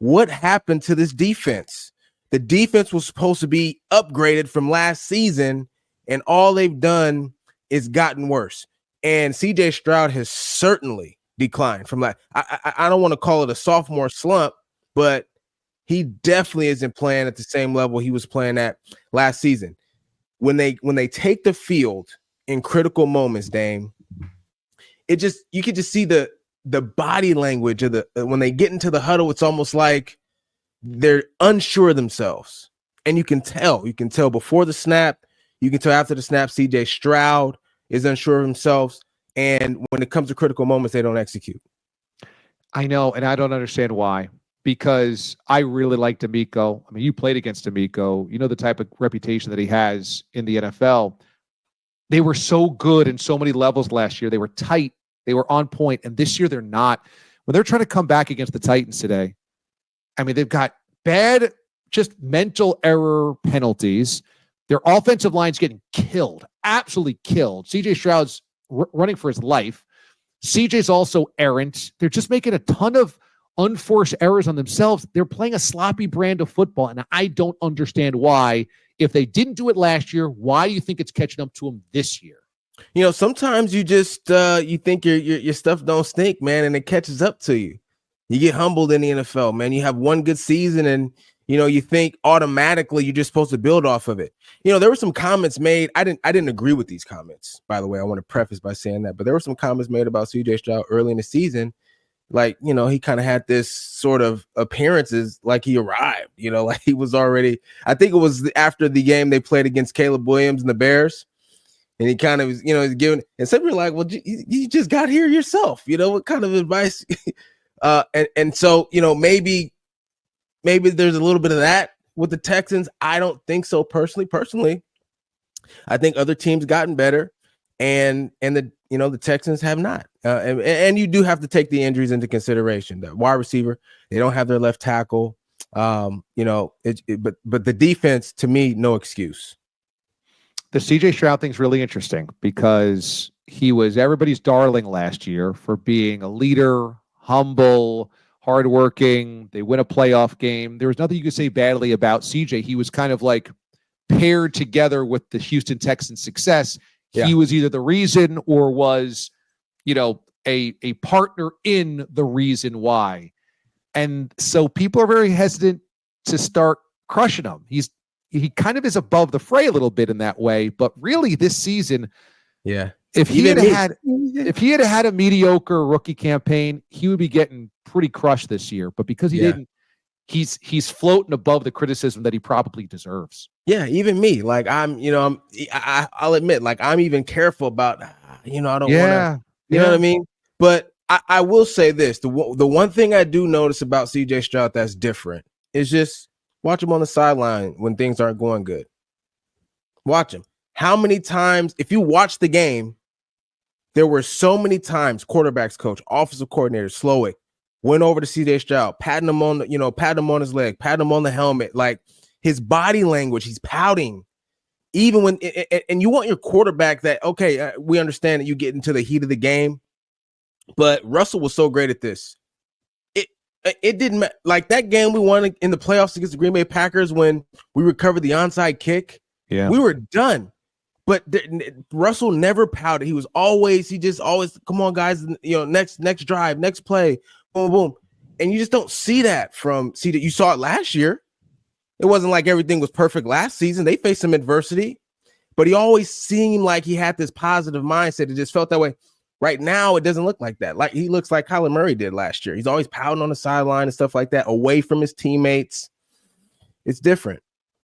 what happened to this defense? The defense was supposed to be upgraded from last season, and all they've done is gotten worse. And CJ Stroud has certainly declined from that. I don't want to call it a sophomore slump, but he definitely isn't playing at the same level he was playing at last season. When they take the field in critical moments, Dame, you can just see the body language of when they get into the huddle. It's almost like they're unsure of themselves, and you can tell before the snap, you can tell after the snap. CJ Stroud is unsure of themselves, and when it comes to critical moments, they don't execute. I know, and I don't understand why. Because I really like D'Amico. I mean, you played against D'Amico. You know the type of reputation that he has in the NFL. They were so good in so many levels last year. They were tight. They were on point. And this year they're not. When they're trying to come back against the Titans today, I mean, they've got bad, just mental error penalties. Their offensive line's getting killed, absolutely killed. CJ Stroud's running for his life. CJ's also errant. They're just making a ton of unforced errors on themselves. They're playing a sloppy brand of football, and I don't understand why. If they didn't do it last year, why do you think it's catching up to them this year? You know, sometimes you just you think your stuff don't stink, man, and it catches up to you. You get humbled in the NFL, man. You have one good season, and you think automatically you're just supposed to build off of it. There were some comments made. I didn't agree with these comments, by the way. I want to preface by saying that, but there were some comments made about CJ Stroud early in the season. Like, he kind of had this sort of appearances like he arrived, like he was already, I think it was after the game they played against Caleb Williams and the Bears. And he kind of was, he's giving, and some people are like, well, you just got here yourself. What kind of advice? And so, maybe there's a little bit of that with the Texans. I don't think so personally. I think other teams gotten better, and the Texans have not. And you do have to take the injuries into consideration. The wide receiver, they don't have their left tackle. But the defense, to me, no excuse. The CJ Stroud thing's really interesting because he was everybody's darling last year for being a leader, humble, hardworking. They win a playoff game. There was nothing you could say badly about CJ. He was kind of like paired together with the Houston Texans' success. Yeah. He was either the reason or was, a partner in the reason why. And so people are very hesitant to start crushing him. He kind of is above the fray a little bit in that way, but really this season, yeah. If he had had a mediocre rookie campaign, he would be getting pretty crushed this year. But because he didn't, he's floating above the criticism that he probably deserves. Yeah, even me. Like I'll admit, like I'm even careful about, I don't want to, you know what I mean? But I will say this: the one thing I do notice about CJ Stroud that's different is just watch him on the sideline when things aren't going good. Watch him. How many times, if you watch the game, there were so many times quarterbacks coach, offensive coordinator, Slowick, went over to CJ Stroud, patting him on his leg, patting him on the helmet, like his body language, he's pouting. Even when, and you want your quarterback that, okay, we understand that you get into the heat of the game, but Russell was so great at this. It didn't matter. Like that game we won in the playoffs against the Green Bay Packers when we recovered the onside kick. Yeah, we were done. But Russell never pouted. He just always, come on, guys, next drive, next play, boom, boom. And you just don't see that from CJ. You saw it last year. It wasn't like everything was perfect last season. They faced some adversity, but he always seemed like he had this positive mindset. It just felt that way. Right now, it doesn't look like that. Like he looks like Kyler Murray did last year. He's always pouting on the sideline and stuff like that, away from his teammates. It's different.